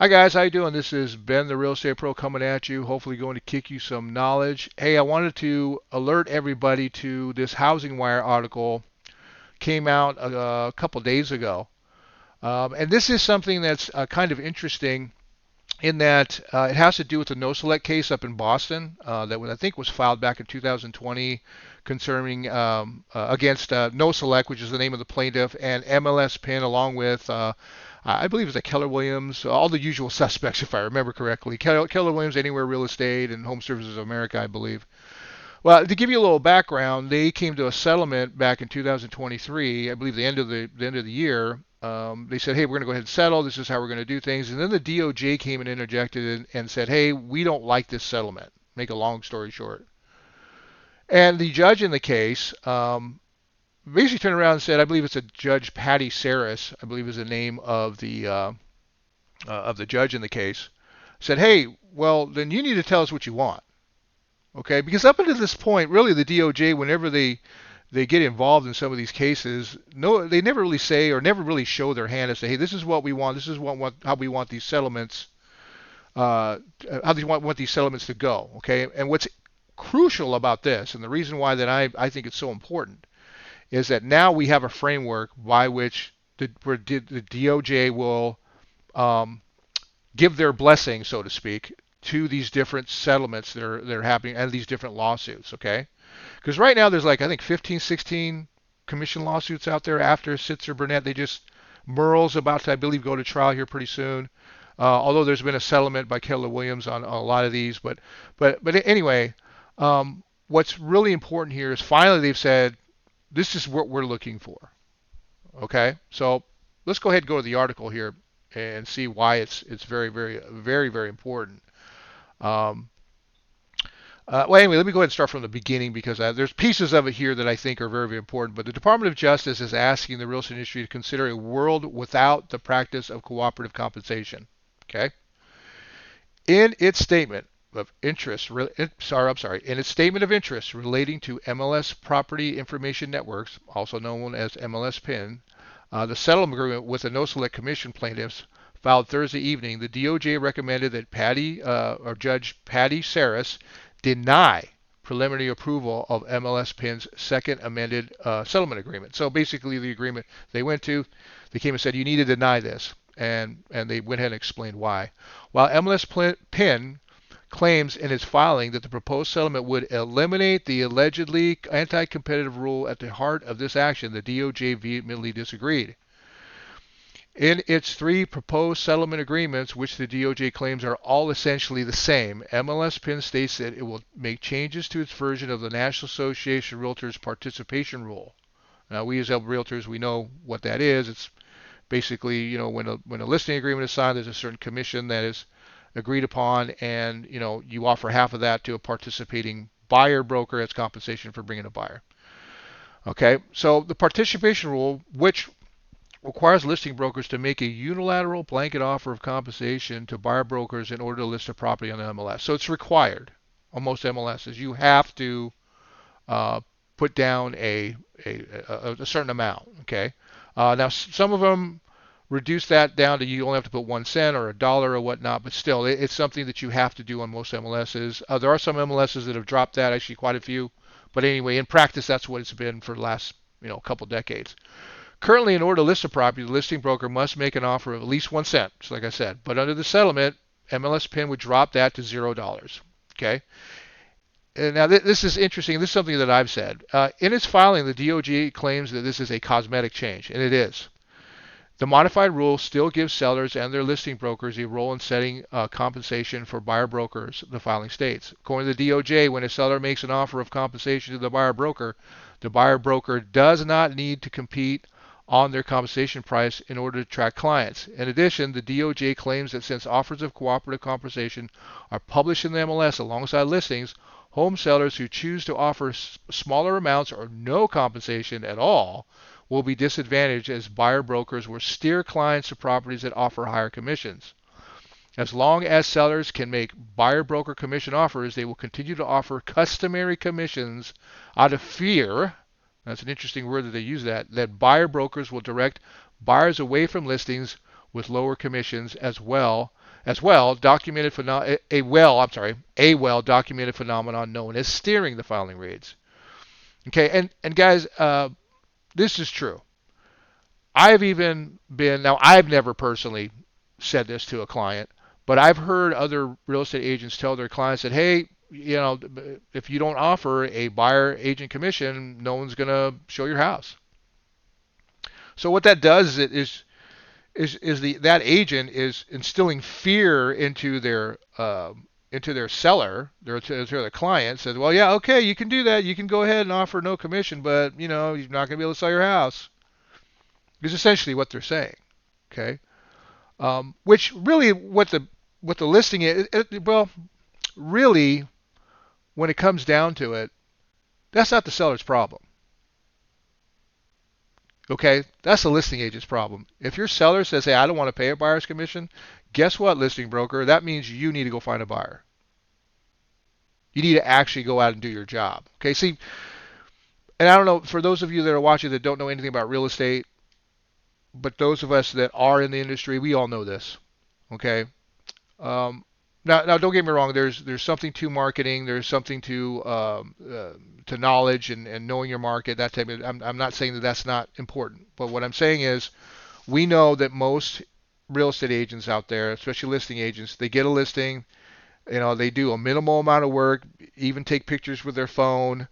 Hi guys, how you doing? This is Ben, the Real Estate Pro, coming at you. Hopefully, going to kick you some knowledge. Hey, I wanted to alert everybody to this Housing Wire article came out a couple days ago, and this is something that's kind of interesting in that it has to do with the Noselek case up in Boston I think was filed back in 2020 concerning against Noselek, which is the name of the plaintiff, and MLS Pin, along with I believe it's like Keller Williams, all the usual suspects, if I remember correctly. Keller Williams, Anywhere Real Estate, and Home Services of America, I believe. Well, to give you a little background, they came to a settlement back in 2023. I believe the end of the year. They said, "Hey, we're going to go ahead and settle. This is how we're going to do things." And then the DOJ came and interjected and said, "Hey, we don't like this settlement." Make a long story short. And the judge in the case basically turned around and said, I believe it's a Judge Patty Saris, I believe is the name of the judge in the case, said, "Hey, well, then you need to tell us what you want." Okay, because up until this point, really the DOJ, whenever they get involved in some of these cases, no, they never really say or never really show their hand and say, "Hey, this is what we want. This is how we want these settlements, how they want these settlements to go." Okay, and what's crucial about this, and the reason why that I think it's so important, is that now we have a framework by which the DOJ will um, give their blessing, so to speak, to these different settlements that are happening and these different lawsuits. Okay, because right now there's like I think 15, 16 commission lawsuits out there after Sitzer Burnett. They just Merle's about to, I believe, go to trial here pretty soon. Although there's been a settlement by Keller Williams on a lot of these, but anyway, what's really important here is finally they've said this is what we're looking for. Okay, so let's go ahead and go to the article here and see why it's very important. Um, well, anyway, let me go ahead and start from the beginning because there's pieces of it here that I think are very important. But the Department of Justice is asking the real estate industry to consider a world without the practice of cooperative compensation. Okay, in its statement of interest, in its statement of interest relating to MLS Property Information Networks, also known as MLS PIN, the settlement agreement with the No-Select Commission plaintiffs filed Thursday evening, the DOJ recommended that Judge Patty Saris deny preliminary approval of MLS PIN's second amended settlement agreement. So basically, the agreement they went to, they came and said you need to deny this, and they went ahead and explained why. While MLS PIN claims in its filing that the proposed settlement would eliminate the allegedly anti-competitive rule at the heart of this action, the DOJ vehemently disagreed. In its three proposed settlement agreements, which the DOJ claims are all essentially the same, MLS PIN states that it will make changes to its version of the National Association of Realtors Participation Rule. Now, we as realtors, we know what that is. It's basically, when a listing agreement is signed, there's a certain commission that is agreed upon, and you offer half of that to a participating buyer broker as compensation for bringing a buyer. Okay, so the participation rule, which requires listing brokers to make a unilateral blanket offer of compensation to buyer brokers in order to list a property on the MLS. So it's required on most MLSs. You have to put down a certain amount. Okay, now some of them reduce that down to you only have to put 1 cent or $1 or whatnot, but still, it's something that you have to do on most MLSs. There are some MLSs that have dropped that, actually quite a few, but anyway, in practice, that's what it's been for the last couple decades. Currently, in order to list a property, the listing broker must make an offer of at least 1 cent, just like I said. But under the settlement, MLS PIN would drop that to $0. Okay. And now this is interesting. This is something that I've said. In its filing, the DOJ claims that this is a cosmetic change, and it is. The modified rule still gives sellers and their listing brokers a role in setting compensation for buyer brokers, the filing states. According to the DOJ, when a seller makes an offer of compensation to the buyer broker does not need to compete on their compensation price in order to attract clients. In addition, the DOJ claims that since offers of cooperative compensation are published in the MLS alongside listings, home sellers who choose to offer smaller amounts or no compensation at all will be disadvantaged as buyer brokers will steer clients to properties that offer higher commissions. As long as sellers can make buyer broker commission offers, they will continue to offer customary commissions out of fear. That's an interesting word that they use, that buyer brokers will direct buyers away from listings with lower commissions as well as well documented a well documented phenomenon known as steering the filing rates. Okay, and guys, this is true. I've even been now. I've never personally said this to a client, but I've heard other real estate agents tell their clients that, hey, if you don't offer a buyer agent commission, no one's gonna show your house. So what that does is that agent is instilling fear into their seller, their client. Says, well, yeah, okay, you can do that. You can go ahead and offer no commission, but you're not going to be able to sell your house. Is essentially what they're saying. Okay, which really what the listing is. Well, really, when it comes down to it, that's not the seller's problem. Okay, that's the listing agent's problem. If your seller says, hey, I don't want to pay a buyer's commission, guess what, listing broker? That means you need to go find a buyer. You need to actually go out and do your job. Okay, see, and I don't know, for those of you that are watching that don't know anything about real estate, but those of us that are in the industry, we all know this. Okay, now don't get me wrong. There's something to marketing. There's something to knowledge and knowing your market. That type of. I'm not saying that that's not important, but what I'm saying is we know that most real estate agents out there, especially listing agents, they get a listing. They do a minimal amount of work, even take pictures with their phone.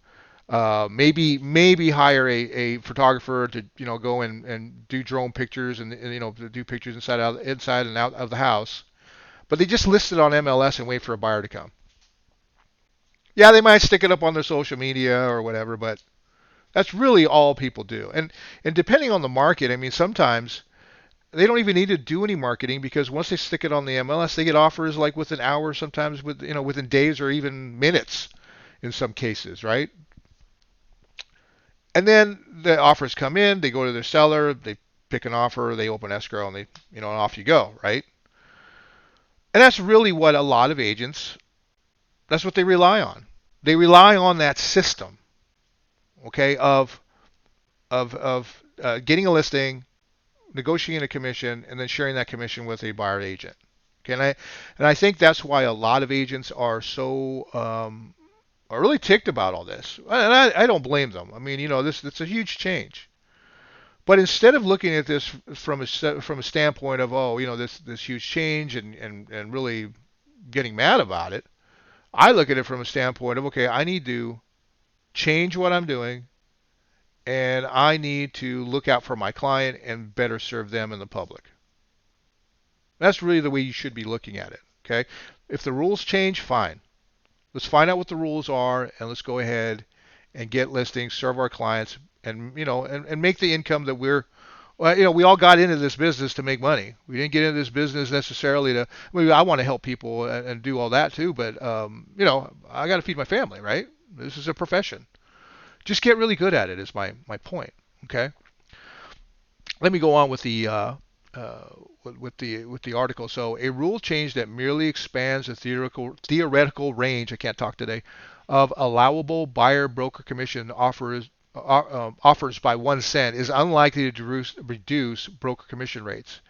Maybe hire a photographer to go and do drone pictures and to do pictures inside and out of the house. But they just list it on MLS and wait for a buyer to come. Yeah, they might stick it up on their social media or whatever, but that's really all people do. And depending on the market, I mean, sometimes they don't even need to do any marketing because once they stick it on the MLS, they get offers like within hours, sometimes within days or even minutes in some cases, right? And then the offers come in, they go to their seller, they pick an offer, they open escrow, and and off you go, right? And that's really what a lot of agents, that's what they rely on. They rely on that system, okay, of getting a listing, negotiating a commission, and then sharing that commission with a buyer agent. Okay, and I think that's why a lot of agents are really ticked about all this, and I don't blame them. I mean, this it's a huge change. But instead of looking at this from a standpoint of this huge change and really getting mad about it, I look at it from a standpoint of okay, I need to change what I'm doing, and I need to look out for my client and better serve them and the public. That's really the way you should be looking at it. Okay, if the rules change, fine. Let's find out what the rules are and let's go ahead and get listings, serve our clients, and and make the income that we all got into this business to make money. We didn't get into this business necessarily to. I mean, I want to help people and do all that too, but I got to feed my family, right? This is a profession. Just get really good at it is my point. Okay. Let me go on with uh, the article. So a rule change that merely expands the theoretical range, I can't talk today, of allowable buyer broker commission offers by 1 cent is unlikely to reduce broker commission rates.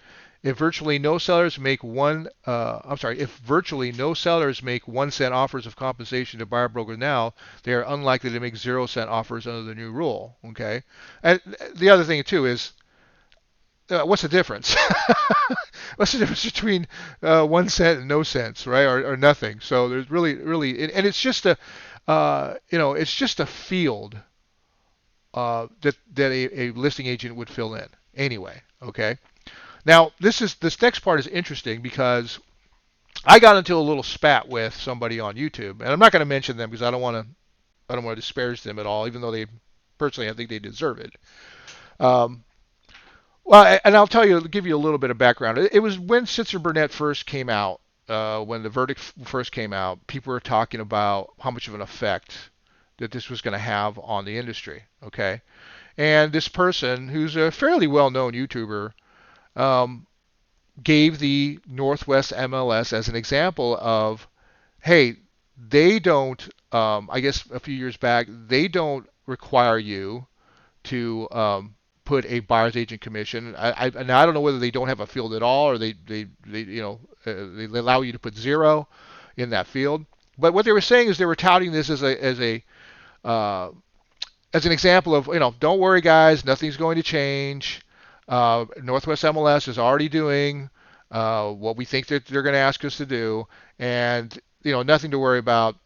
If virtually no sellers make if virtually no sellers make 1 cent offers of compensation to buyer brokers now, they are unlikely to make 0 cent offers under the new rule. Okay, and the other thing too is what's the difference? What's the difference between 1 cent and no cents, right, or nothing? So there's really, and it's just it's just a field that a listing agent would fill in anyway. Okay. Now this next part is interesting because I got into a little spat with somebody on YouTube, and I'm not going to mention them because I don't want to disparage them at all, even though they personally I think they deserve it. Um, Well, and I'll give you a little bit of background. It was when Sitzer Burnett first came out, when the verdict first came out, people were talking about how much of an effect that this was going to have on the industry. Okay, and this person, who's a fairly well-known YouTuber, um, gave the Northwest MLS as an example of, hey, they don't. I guess a few years back, they don't require you to put a buyer's agent commission. And I don't know whether they don't have a field at all, or they allow you to put zero in that field. But what they were saying is they were touting this uh, as an example of, don't worry guys, nothing's going to change. Northwest MLS is already doing what we think that they're going to ask us to do, and nothing to worry about.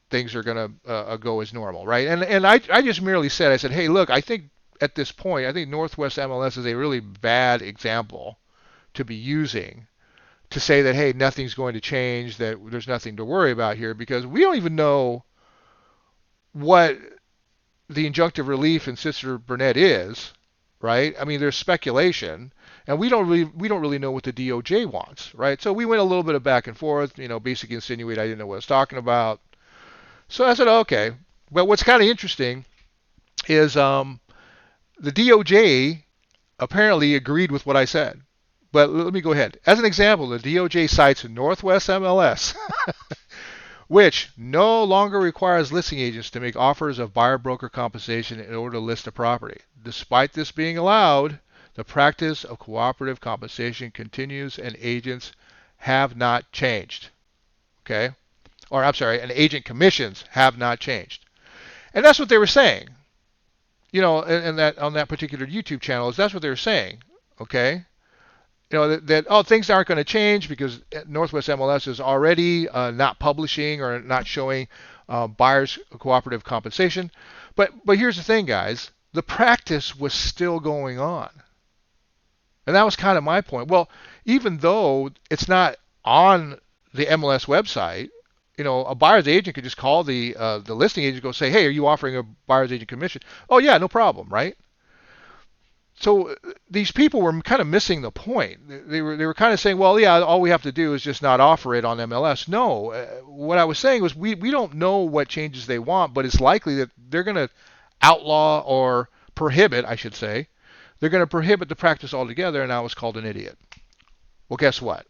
Things are going to go as normal, right? And I just merely said, I said, hey, look, I think at this point, I think Northwest MLS is a really bad example to be using to say that, hey, nothing's going to change, that there's nothing to worry about here, because we don't even know what the injunctive relief in Sister Burnett is, right? I mean, there's speculation, and we don't really know what the DOJ wants, right? So we went a little bit of back and forth, basically insinuate I didn't know what I was talking about. So I said, okay. But what's kind of interesting is the DOJ apparently agreed with what I said. But let me go ahead. As an example, the DOJ cites Northwest MLS, which no longer requires listing agents to make offers of buyer broker compensation in order to list a property. Despite this being allowed, the practice of cooperative compensation continues and agents have not changed. Okay? Or I'm sorry, and agent commissions have not changed. And that's what they were saying. And that on that particular YouTube channel that's what they were saying. Okay? That things aren't going to change because Northwest MLS is already not publishing or not showing buyers cooperative compensation. But here's the thing, guys. The practice was still going on. And that was kind of my point. Well, even though it's not on the MLS website, a buyer's agent could just call the listing agent and go say, hey, are you offering a buyer's agent commission? Oh, yeah, no problem, right? So these people were kind of missing the point. They were kind of saying, well, yeah, all we have to do is just not offer it on MLS. No, what I was saying was we don't know what changes they want, but it's likely that they're going to outlaw or prohibit, I should say. They're going to prohibit the practice altogether, and I was called an idiot. Well, guess what?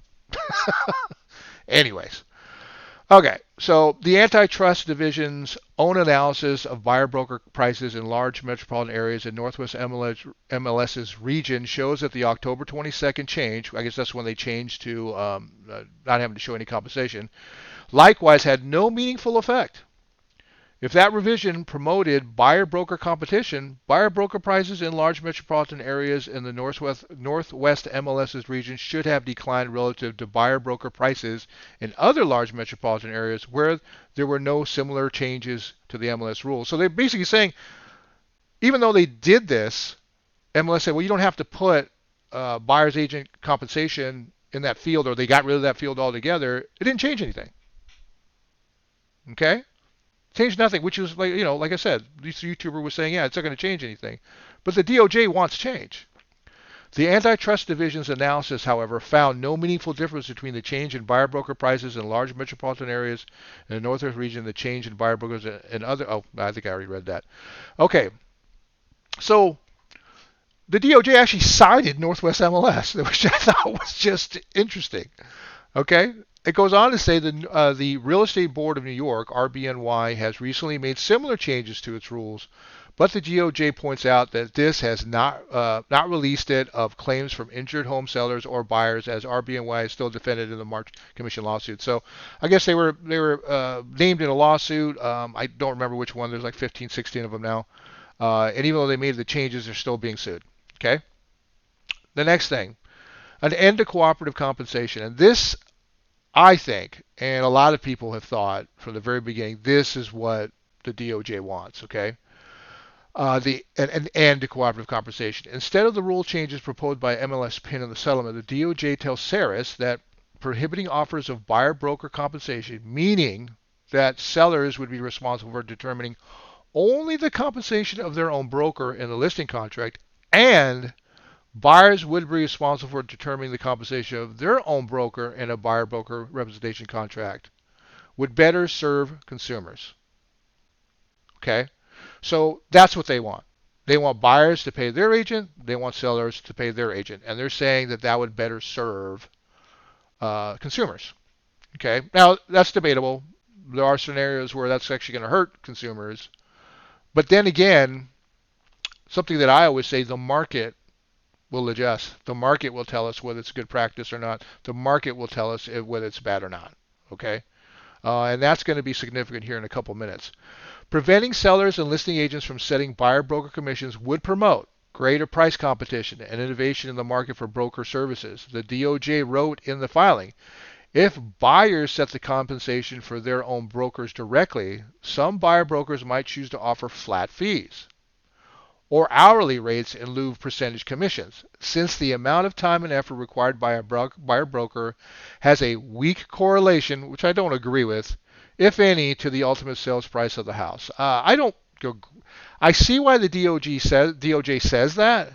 Anyways. Okay, so the Antitrust Division's own analysis of buyer broker prices in large metropolitan areas in Northwest MLS's region shows that the October 22nd change, I guess that's when they changed to not having to show any compensation, likewise had no meaningful effect. If that revision promoted buyer-broker competition, buyer-broker prices in large metropolitan areas in the Northwest MLS's region should have declined relative to buyer-broker prices in other large metropolitan areas where there were no similar changes to the MLS rules. So they're basically saying, even though they did this, MLS said, well, you don't have to put buyer's agent compensation in that field, or they got rid of that field altogether. It didn't change anything. Okay? Changed nothing, which is like I said, this YouTuber was saying, yeah, it's not going to change anything. But the DOJ wants change. The Antitrust Division's analysis, however, found no meaningful difference between the change in buyer broker prices in large metropolitan areas in the Northwest region and the change in buyer brokers in other. Oh, I think I already read that. Okay. So the DOJ actually cited Northwest MLS, which I thought was just interesting. Okay. It goes on to say that the Real Estate Board of New York, RBNY, has recently made similar changes to its rules, but the DOJ points out that this has not released it of claims from injured home sellers or buyers, as RBNY is still defended in the March Commission lawsuit. So I guess they were named in a lawsuit. I don't remember which one. There's like 15, 16 of them now. And even though they made the changes, they're still being sued. Okay. The next thing, an end to cooperative compensation, and this, I think, and a lot of people have thought from the very beginning, this is what the DOJ wants, okay? An end to cooperative compensation. Instead of the rule changes proposed by MLS PIN in the settlement, the DOJ tells Saris that prohibiting offers of buyer-broker compensation, meaning that sellers would be responsible for determining only the compensation of their own broker in the listing contract, and buyers would be responsible for determining the compensation of their own broker in a buyer-broker representation contract, would better serve consumers. Okay? So that's what they want. They want buyers to pay their agent. They want sellers to pay their agent. And they're saying that that would better serve consumers. Okay? Now, that's debatable. There are scenarios where that's actually going to hurt consumers. But then again, something that I always say, the market will adjust. The market will tell us whether it's good practice or not. The market will tell us whether it's bad or not. Okay? And that's going to be significant here in a couple minutes. Preventing sellers and listing agents from setting buyer broker commissions would promote greater price competition and innovation in the market for broker services. The DOJ wrote in the filing, if buyers set the compensation for their own brokers directly, some buyer brokers might choose to offer flat fees or hourly rates in lieu of percentage commissions, since the amount of time and effort required by a buyer broker has a weak correlation, which I don't agree with, if any, to the ultimate sales price of the house. I don't. I see why the DOJ says that,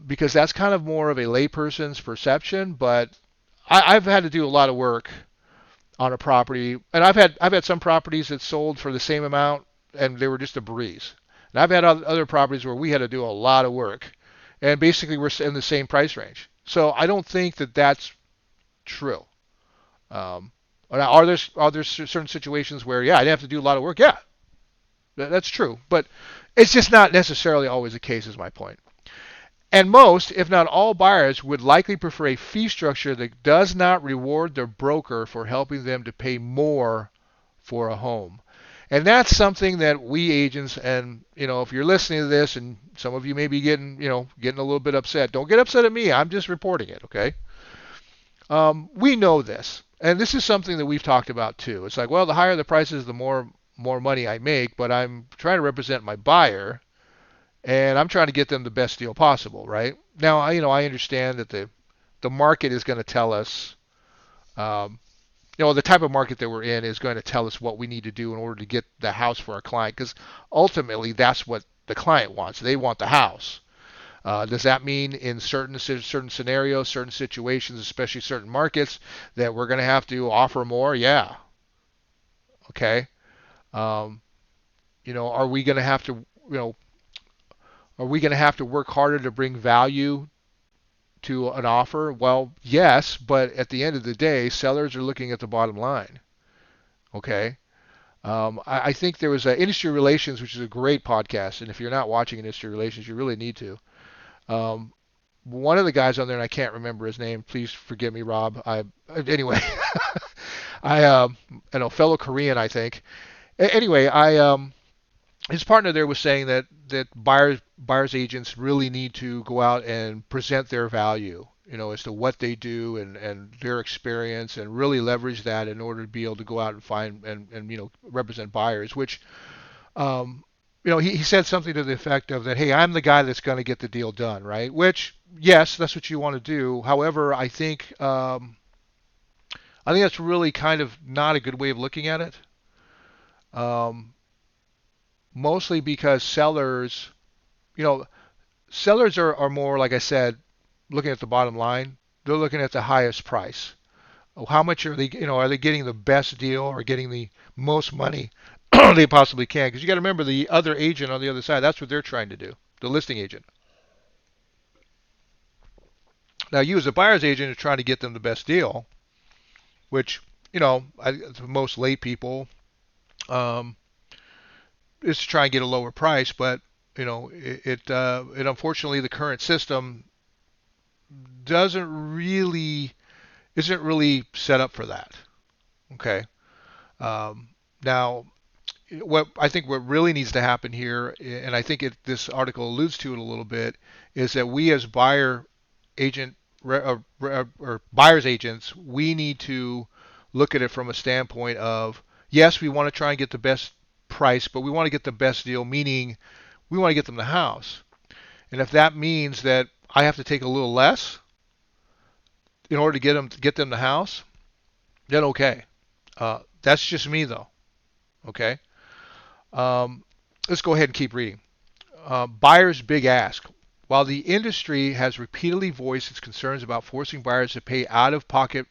because that's kind of more of a layperson's perception. But I've had to do a lot of work on a property, and I've had some properties that sold for the same amount, and they were just a breeze. And I've had other properties where we had to do a lot of work, and basically we're in the same price range. So I don't think that that's true. Are there certain situations where, yeah, I'd have to do a lot of work? Yeah, that's true. But it's just not necessarily always the case, is my point. And most, if not all, buyers would likely prefer a fee structure that does not reward their broker for helping them to pay more for a home. And that's something that we agents, and if you're listening to this, and some of you may be getting a little bit upset, don't get upset at me. I'm just reporting it, okay? We know this, and this is something that we've talked about too. It's like, well, the higher the prices, the more money I make, but I'm trying to represent my buyer, and I'm trying to get them the best deal possible, right? Now, I understand that the market is going to tell us. The type of market that we're in is going to tell us what we need to do in order to get the house for our client, because ultimately that's what the client wants. They want the house. Does that mean in certain scenarios, certain situations, especially certain markets, that we're going to have to offer more? Yeah. Okay. Are we going to have to, work harder to bring value to an offer? Well, yes, but at the end of the day, sellers are looking at the bottom line. Okay. I think there was Industry Relations, which is a great podcast, and if you're not watching Industry Relations, you really need to. One of the guys on there, and I can't remember his name. Please forgive me, Rob. Anyway, fellow Korean, I think. Anyway, his partner there was saying that buyers agents really need to go out and present their value, as to what they do and their experience, and really leverage that in order to be able to go out and find and represent buyers. Which, he said something to the effect of that, hey, I'm the guy that's going to get the deal done, right? Which, yes, that's what you want to do. However, I think that's really kind of not a good way of looking at it. Mostly because sellers are more, like I said, looking at the bottom line. They're looking at the highest price. How much are they, are they getting the best deal or getting the most money they possibly can? Because you got to remember, the other agent on the other side, that's what they're trying to do, the listing agent. Now, you as a buyer's agent are trying to get them the best deal, which, most lay people, is to try and get a lower price, but it unfortunately, the current system isn't really set up for that. Okay. Now, what really needs to happen here, and I think this article alludes to it a little bit, is that we as buyer's agents, we need to look at it from a standpoint of, yes, we want to try and get the best price, but we want to get the best deal, meaning we want to get them the house. And if that means that I have to take a little less in order to get them the house, then okay. That's just me, though. Okay. Let's go ahead and keep reading. Buyer's big ask. While the industry has repeatedly voiced its concerns about forcing buyers to pay out of pocket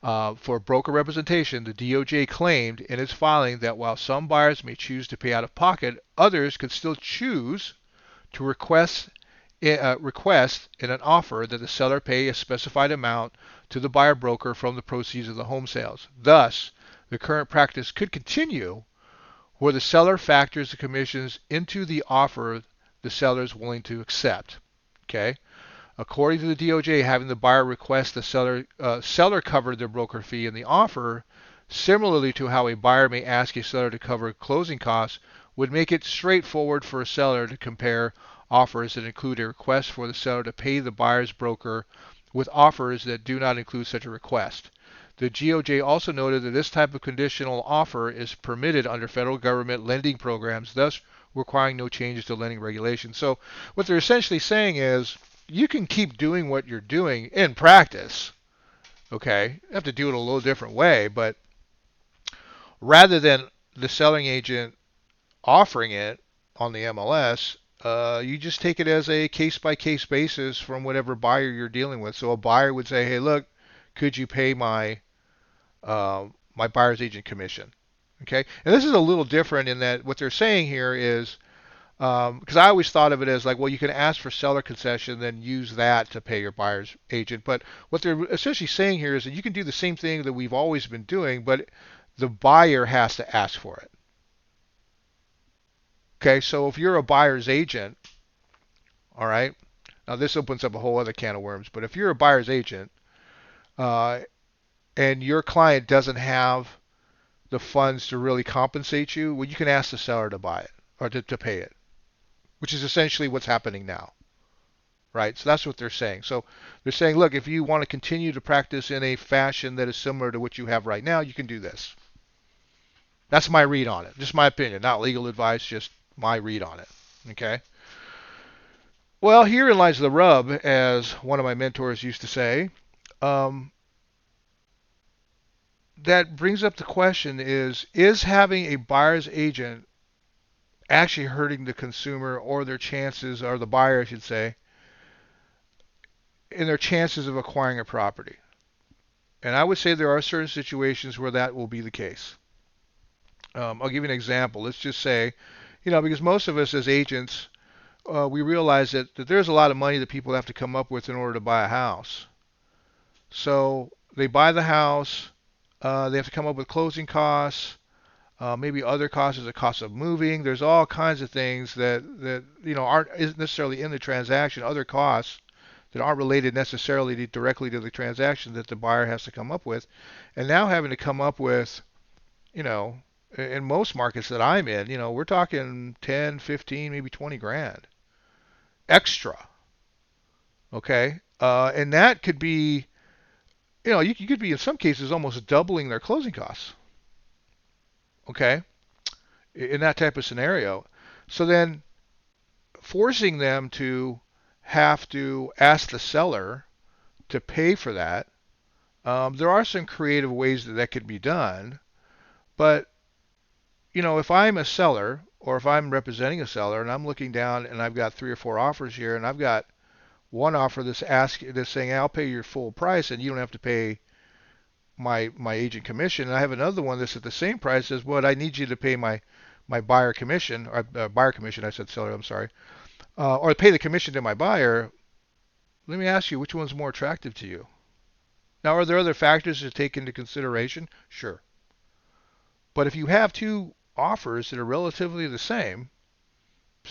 for broker representation, the DOJ claimed in its filing that while some buyers may choose to pay out of pocket, others could still choose to request in an offer that the seller pay a specified amount to the buyer broker from the proceeds of the home sales. Thus, the current practice could continue where the seller factors the commissions into the offer the seller is willing to accept. Okay. According to the DOJ, having the buyer request the seller cover their broker fee in the offer, similarly to how a buyer may ask a seller to cover closing costs, would make it straightforward for a seller to compare offers that include a request for the seller to pay the buyer's broker with offers that do not include such a request. The DOJ also noted that this type of conditional offer is permitted under federal government lending programs, thus requiring no changes to lending regulations. So what they're essentially saying is you can keep doing what you're doing in practice. Okay, you have to do it a little different way, but rather than the selling agent offering it on the MLS, you just take it as a case-by-case basis from whatever buyer you're dealing with. So a buyer would say, "Hey, look, could you pay my buyer's agent commission?" Okay, and this is a little different in that what they're saying here is because I always thought of it as like, well, you can ask for seller concession, then use that to pay your buyer's agent. But what they're essentially saying here is that you can do the same thing that we've always been doing, but the buyer has to ask for it. Okay, so if you're a buyer's agent, all right, now this opens up a whole other can of worms, but if you're a buyer's agent uh, and your client doesn't have the funds to really compensate you, well, you can ask the seller to buy it or to pay it, which is essentially what's happening now. Right? So that's what they're saying. So they're saying, look, if you want to continue to practice in a fashion that is similar to what you have right now, you can do this. That's my read on it. Just my opinion, not legal advice, just my read on it. Okay? Well, herein lies the rub, as one of my mentors used to say. Um, that brings up the question is having a buyer's agent actually hurting the consumer or their chances, or the buyer, I should say, in their chances of acquiring a property? And I would say there are certain situations where that will be the case. I'll give you an example. Let's just say, because most of us as agents, we realize that there's a lot of money that people have to come up with in order to buy a house. So they buy the house, they have to come up with closing costs, maybe other costs, the cost of moving. There's all kinds of things that aren't isn't necessarily in the transaction, other costs that aren't related necessarily directly to the transaction that the buyer has to come up with. And now having to come up with, you know, in most markets that I'm in, we're talking 10, 15, maybe 20 grand extra. Okay. And that could be, you could be in some cases almost doubling their closing costs. Okay. In that type of scenario. So then forcing them to have to ask the seller to pay for that. There are some creative ways that could be done, but if I'm a seller or if I'm representing a seller and I'm looking down and I've got 3 or 4 offers here and I've got one offer that's saying I'll pay your full price and you don't have to pay my agent commission, and I have another one that's at the same price says, well, I need you to pay my buyer commission, or buyer commission, I said seller, I'm sorry, or pay the commission to my buyer. Let me ask you, which one's more attractive to you? Now, are there other factors to take into consideration? Sure. But if you have two offers that are relatively the same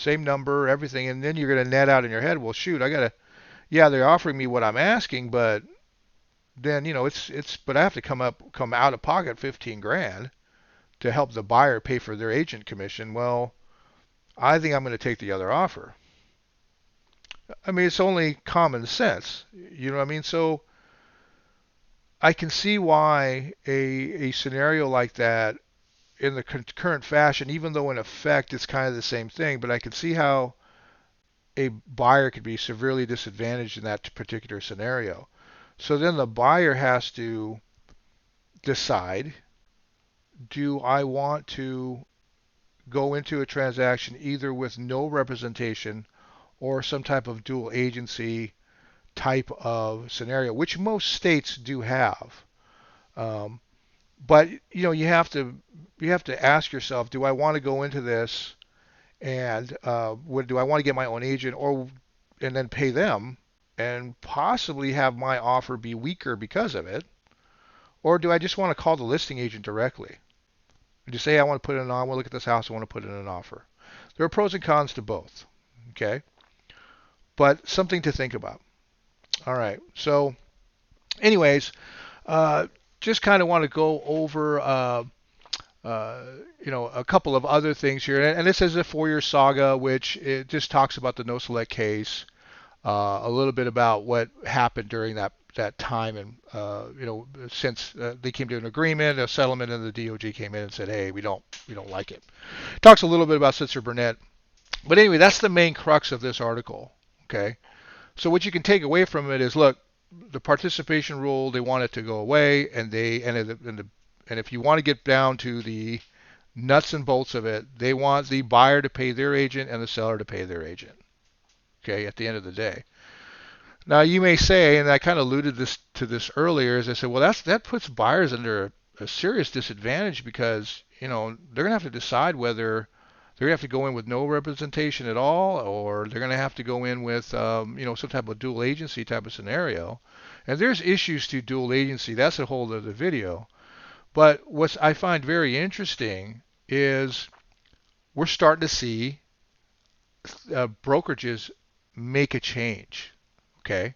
number, everything, and then you're going to net out in your head, well, shoot, yeah, they're offering me what I'm asking, but then, but I have to come out of pocket 15 grand to help the buyer pay for their agent commission. Well, I think I'm going to take the other offer. I mean, it's only common sense. You know what I mean? So I can see why a scenario like that in the current fashion, even though in effect it's kind of the same thing, but I can see how a buyer could be severely disadvantaged in that particular scenario. So then the buyer has to decide, do I want to go into a transaction either with no representation or some type of dual agency type of scenario, which most states do have. But you have to ask yourself, do I want to go into this and do I want to get my own agent and then pay them and possibly have my offer be weaker because of it, or do I just want to call the listing agent directly and just say, I want to put in I want to look at this house, I want to put in an offer. There are pros and cons to both. Okay, but something to think about. All right. So, anyways, uh, just kind of want to go over uh, a couple of other things here. And this is a 4-year saga, which it just talks about the Noselek case, a little bit about what happened during that time, and since they came to an agreement, a settlement, and the DOJ came in and said, hey, we don't like it. Talks a little bit about Sitzer Burnett, but anyway, that's the main crux of this article. Okay, so what you can take away from it is, look, the participation rule, they want it to go away, and if you want to get down to the nuts and bolts of it, they want the buyer to pay their agent and the seller to pay their agent. Okay, at the end of the day. Now you may say, and I kind of alluded to this earlier, is I said, well, that puts buyers under a serious disadvantage because they're going to have to decide whether they're going to have to go in with no representation at all, or they're going to have to go in with some type of dual agency type of scenario. And there's issues to dual agency. That's a whole other video. But what I find very interesting is we're starting to see brokerages make a change. Okay,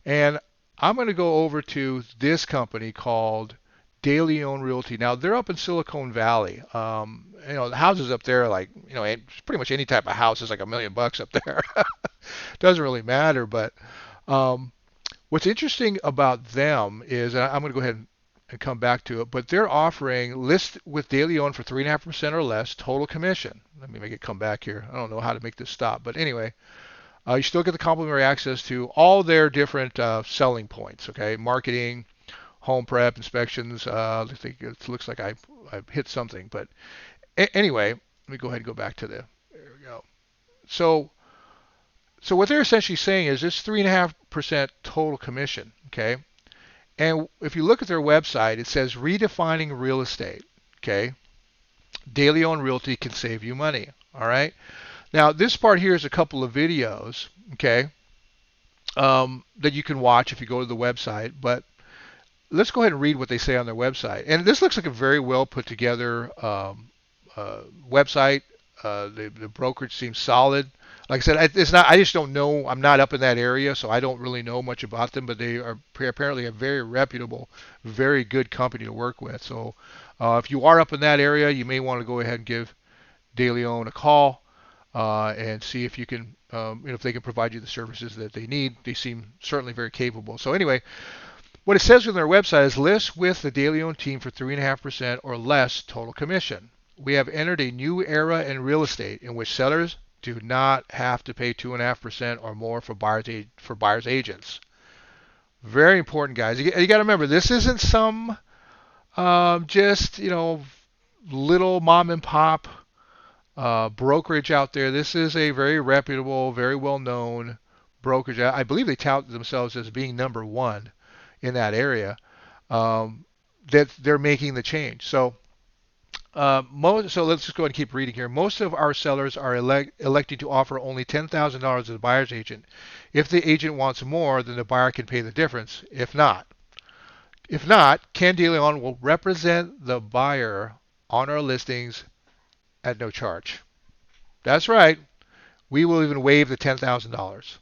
and I'm going to go over to this company called De Leon Realty. Now they're up in Silicon Valley. The houses up there, like pretty much any type of house is like $1 million up there. Doesn't really matter. But what's interesting about them is, and I'm going to go ahead and come back to it, but they're offering list with De Leon for 3.5% or less total commission. Let me make it come back here. I don't know how to make this stop, but anyway. You still get the complimentary access to all their different selling points, okay? Marketing, home prep, inspections. I think it looks like I hit something. But anyway, let me go ahead and go back to there we go. So what they're essentially saying is it's 3.5% total commission, okay? And if you look at their website, it says redefining real estate, okay? De Leon Realty can save you money, all right? Now, this part here is a couple of videos, okay, that you can watch if you go to the website. But let's go ahead and read what they say on their website. And this looks like a very well put together website. The brokerage seems solid. Like I said, it's not. I just don't know. I'm not up in that area, so I don't really know much about them. But they are apparently a very reputable, very good company to work with. So if you are up in that area, you may want to go ahead and give De Leon a call. And see if you can, if they can provide you the services that they need. They seem certainly very capable. So anyway, what it says on their website is list with the De Leon team for 3.5% or less total commission. We have entered a new era in real estate in which sellers do not have to pay 2.5% or more for buyers agents. Very important, guys. You got to remember, this isn't some just little mom and pop brokerage out there. This is a very reputable, very well-known brokerage. I believe they tout themselves as being number one in that area. That they're making the change. So so let's just go ahead and keep reading here. Most of our sellers are electing to offer only $10,000 as a buyer's agent. If the agent wants more, then the buyer can pay the difference. If not, Ken De Leon will represent the buyer on our listings at no charge. That's right. We will even waive the $10,000.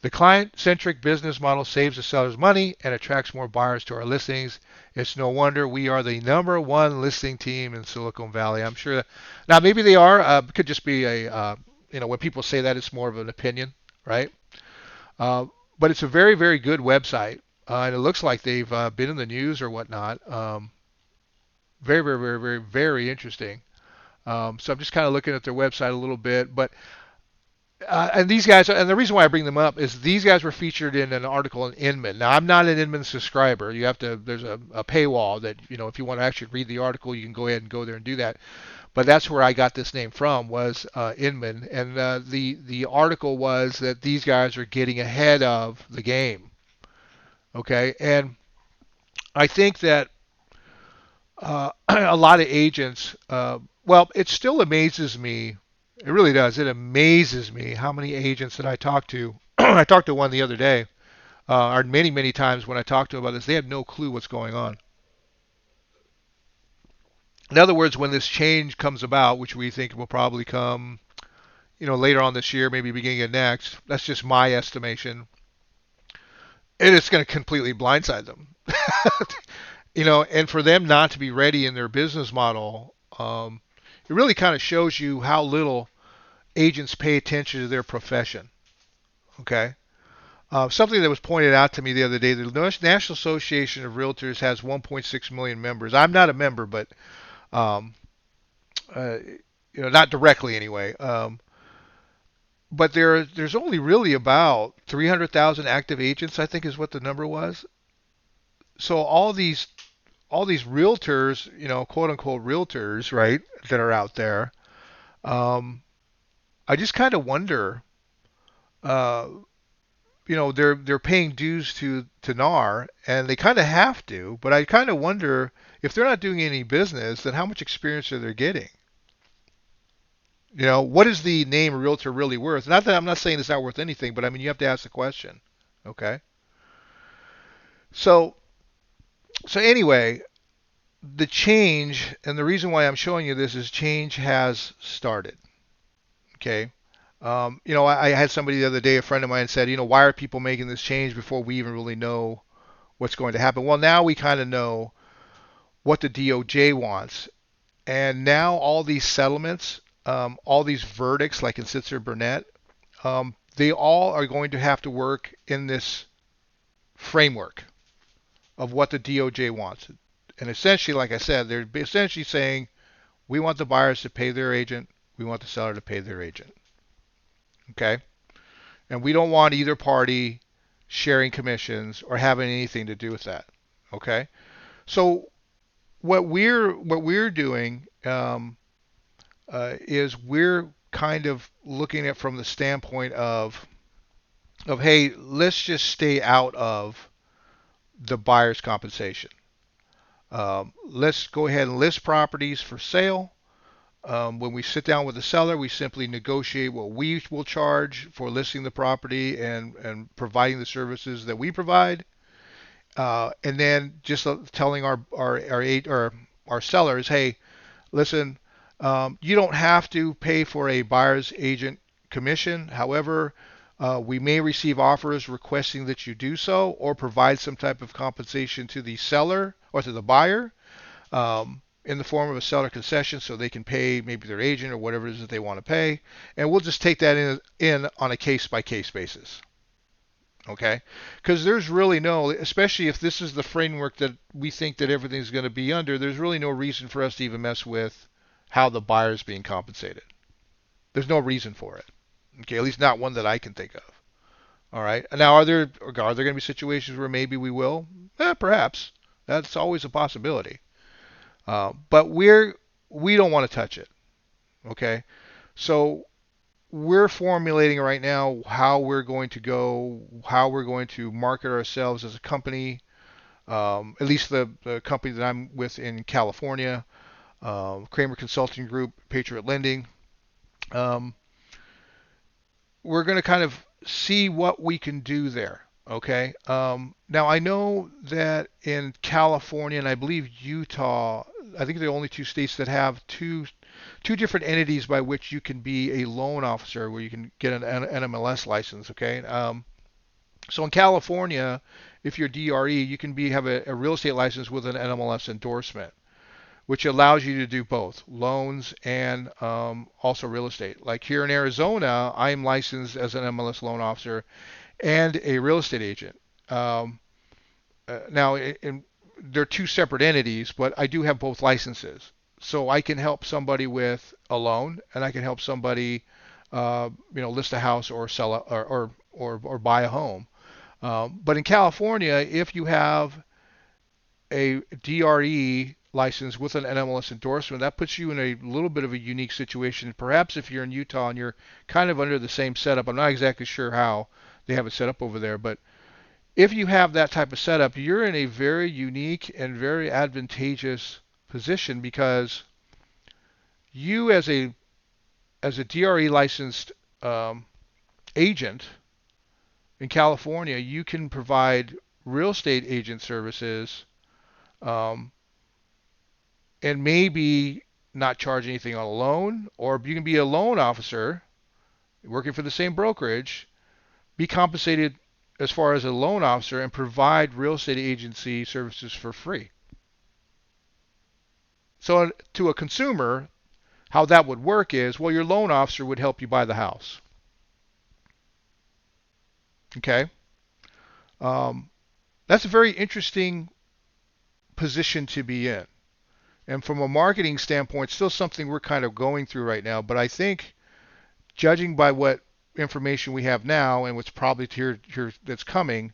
The client-centric business model saves the sellers money and attracts more buyers to our listings. It's no wonder we are the number one listing team in Silicon Valley. I'm sure. Now, maybe they are. It could just be when people say that, it's more of an opinion, right? But it's a very, very good website. And it looks like they've been in the news or whatnot. Very, very, very, very, very interesting. So I'm just kind of looking at their website a little bit, but and these guys, and the reason why I bring them up is these guys were featured in an article in Inman. Now I'm not an Inman subscriber. There's a paywall that if you want to actually read the article, you can go ahead and go there and do that. But that's where I got this name from, was Inman, and the article was that these guys are getting ahead of the game. Okay, and I think that a lot of agents. Well, it still amazes me. It really does. It amazes me how many agents that I talk to. I talked to one the other day, or many, many times when I talk to them about this, they have no clue what's going on. In other words, when this change comes about, which we think will probably come, later on this year, maybe beginning of next. That's just my estimation. And it's going to completely blindside them. And for them not to be ready in their business model, it really kind of shows you how little agents pay attention to their profession. Okay. Something that was pointed out to me the other day: the National Association of Realtors has 1.6 million members. I'm not a member, but um, uh, not directly anyway. But there's only really about 300,000 active agents, I think, is what the number was. So all these realtors, quote unquote realtors, right, that are out there, um, I just kind of wonder, uh, they're paying dues to NAR, and they kind of have to, but I kind of wonder if they're not doing any business, then how much experience are they getting? What is the name realtor really worth? Not that I'm not saying it's not worth anything, but I mean you have to ask the question. Okay. So so anyway, the change and the reason why I'm showing you this is change has started. Okay. I had somebody the other day, a friend of mine said, why are people making this change before we even really know what's going to happen? Well, now we kind of know what the DOJ wants. And now all these settlements, all these verdicts, like in Sitzer Burnett, they all are going to have to work in this framework of what the DOJ wants. And essentially, like I said, they're essentially saying we want the buyers to pay their agent, we want the seller to pay their agent. Okay? And we don't want either party sharing commissions or having anything to do with that. Okay? So what we're doing is we're kind of looking at from the standpoint of hey, let's just stay out of the buyer's compensation. Let's go ahead and list properties for sale. When we sit down with the seller, we simply negotiate what we will charge for listing the property and providing the services that we provide. And then just telling our sellers, hey, listen, you don't have to pay for a buyer's agent commission. However, we may receive offers requesting that you do so or provide some type of compensation to the seller or to the buyer in the form of a seller concession so they can pay maybe their agent or whatever it is that they want to pay. And we'll just take that in on a case by case basis. Okay? Because there's really no, especially if this is the framework that we think that everything's going to be under, there's really no reason for us to even mess with how the buyer is being compensated. There's no reason for it. Okay, at least not one that I can think of. All right. Now, are there going to be situations where maybe we will? Perhaps. That's always a possibility. But we don't want to touch it. Okay. So we're formulating right now how we're going to go, how we're going to market ourselves as a company. At least the company that I'm with in California, Kramer Consulting Group, Patriot Lending. Um, we're going to kind of see what we can do there. Okay. Now I know that in California and I believe Utah, I think they're the only two states that have two different entities by which you can be a loan officer, where you can get an NMLS license. Okay. So in California, if you're DRE, you can have a real estate license with an NMLS endorsement, which allows you to do both loans and also real estate. Like here in Arizona, I'm licensed as an MLS loan officer and a real estate agent. Now, they're two separate entities, but I do have both licenses. So I can help somebody with a loan, and I can help somebody, list a house or sell or buy a home. But in California, if you have a DRE license with an NMLS endorsement, that puts you in a little bit of a unique situation. Perhaps if you're in Utah and you're kind of under the same setup, I'm not exactly sure how they have it set up over there, but if you have that type of setup, you're in a very unique and very advantageous position because you as a DRE licensed agent in California, you can provide real estate agent services um, and maybe not charge anything on a loan, or you can be a loan officer working for the same brokerage, be compensated as far as a loan officer and provide real estate agency services for free. So to a consumer, how that would work is, well, your loan officer would help you buy the house. Okay? Um, that's a very interesting position to be in. And from a marketing standpoint, still something we're kind of going through right now. But I think, judging by what information we have now and what's probably here that's coming,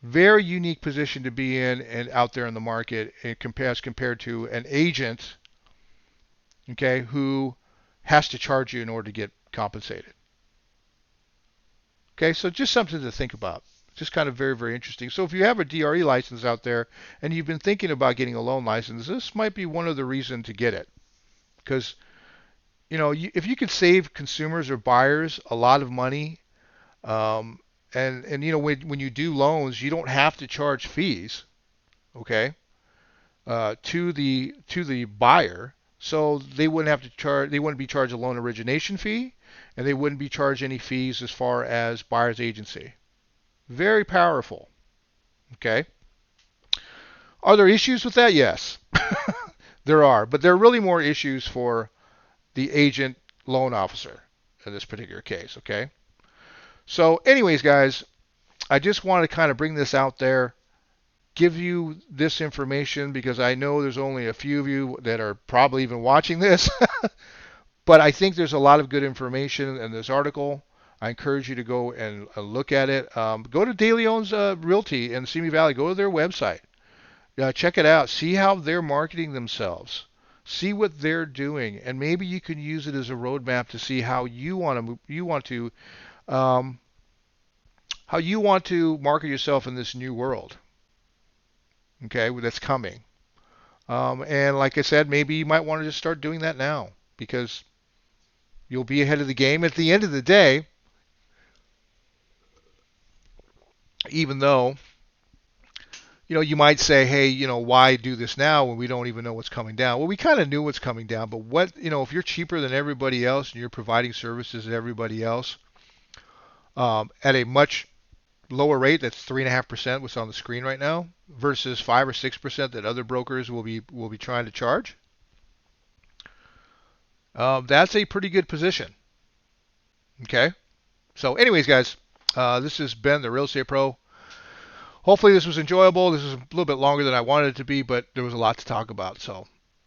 very unique position to be in and out there in the market as compared to an agent, okay, who has to charge you in order to get compensated. Okay, so just something to think about. Just kind of very, very interesting. So if you have a DRE license out there and you've been thinking about getting a loan license, this might be one of the reasons to get it. Because, if you could save consumers or buyers a lot of money, um, and when you do loans, you don't have to charge fees, okay, to the buyer. So they wouldn't be charged a loan origination fee, and they wouldn't be charged any fees as far as buyer's agency. Very powerful. Okay. Are there issues with that? Yes, there are, but there are really more issues for the agent loan officer in this particular case. Okay. So, anyways, guys, I just want to kind of bring this out there, give you this information because I know there's only a few of you that are probably even watching this, but I think there's a lot of good information in this article. I encourage you to go and look at it. Go to De Leon's Realty in Simi Valley. Go to their website. Check it out. See how they're marketing themselves. See what they're doing, and maybe you can use it as a roadmap to see how you want to um, market yourself in this new world. Okay, that's coming. And like I said, maybe you might want to just start doing that now because you'll be ahead of the game. At the end of the day, even though you might say, hey, why do this now when we don't even know what's coming down? Well, we kind of knew what's coming down, but if you're cheaper than everybody else and you're providing services to everybody else at a much lower rate, that's 3.5%, what's on the screen right now, versus 5 or 6% that other brokers will be trying to charge. That's a pretty good position. Okay. So, anyways, guys, this has been the Real Estate Pro. Hopefully this was enjoyable. This was a little bit longer than I wanted it to be, but there was a lot to talk about. So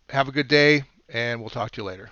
have a good day, and we'll talk to you later.